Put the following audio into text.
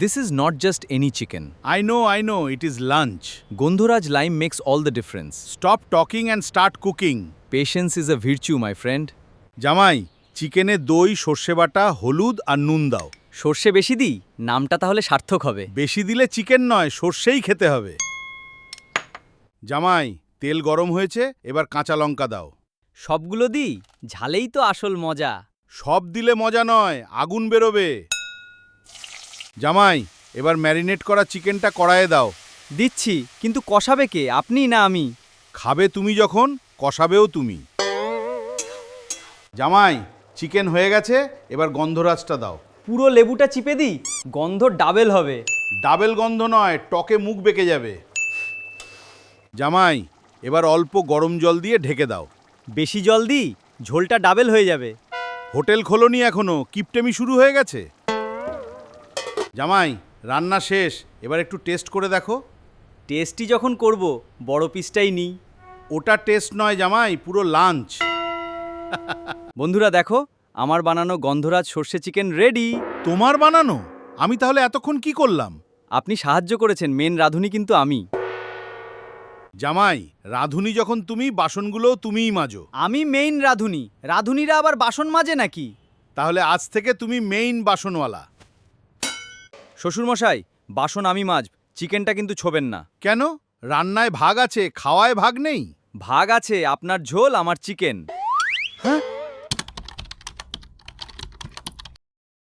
This is not just any chicken. I know, it is lunch. Gondhoraj lime makes all the difference. Stop talking and start cooking. Patience is a virtue, my friend. জামাই, চিকেনে দই, সর্ষে বাটা, হলুদ আর নুন দাও। সর্ষে বেশি দিই, নামটা তাহলে সার্থক হবে। বেশি দিলে চিকেন নয়, সর্ষেই খেতে হবে। জামাই, তেল গরম হয়েছে, এবার কাঁচা লঙ্কা দাও। সবগুলো দিই, ঝালেই তো আসল মজা। সব দিলে মজা নয়, আগুন বেরোবে। জামাই, এবার ম্যারিনেট করা চিকেনটা কড়াইয়ে দাও। দিচ্ছি, কিন্তু কষাবে কে, আপনি না আমি? খাবে তুমি যখন, কষাবেও তুমি। জামাই, চিকেন হয়ে গেছে, এবার গন্ধরাজটা দাও। পুরো লেবুটা চিপে দিই, গন্ধ ডাবেল হবে। ডাবেল গন্ধ নয়, টকে মুখ বেঁকে যাবে। জামাই, এবার অল্প গরম জল দিয়ে ঢেকে দাও। বেশি জল দিই, ঝোলটা ডাবেল হয়ে যাবে। হোটেল খোলনি এখনো, কিপটেমি শুরু হয়ে গেছে। জামাই, রান্না শেষ, এবার একটু টেস্ট করে দেখো। টেস্টি যখন করব, বড় পিসটাই নিই। ওটা টেস্ট নয় জামাই, পুরো লাঞ্চ। বন্ধুরা দেখো, আমার বানানো গন্ধরাজ সর্ষে চিকেন রেডি। তোমার বানানো? আমি তাহলে এতক্ষণ কি করলাম? আপনি সাহায্য করেছেন, মেন রাঁধুনি কিন্তু আমি। জামাই, রাঁধুনি যখন তুমি, বাসনগুলোও তুমিই মাজো। আমি মেইন রাঁধুনি, রাঁধুনিরা আবার বাসন মাজে নাকি? তাহলে আজ থেকে তুমি মেইন বাসনওয়ালা। শ্বশুরমশাই, বাসন আমি মাজব, চিকেনটা কিন্তু ছোবেন না। কেন? রান্নায় ভাগ আছে, খাওয়ায় ভাগ নেই? ভাগ আছে, আপনার ঝোল আমার চিকেন। হ্যাঁ,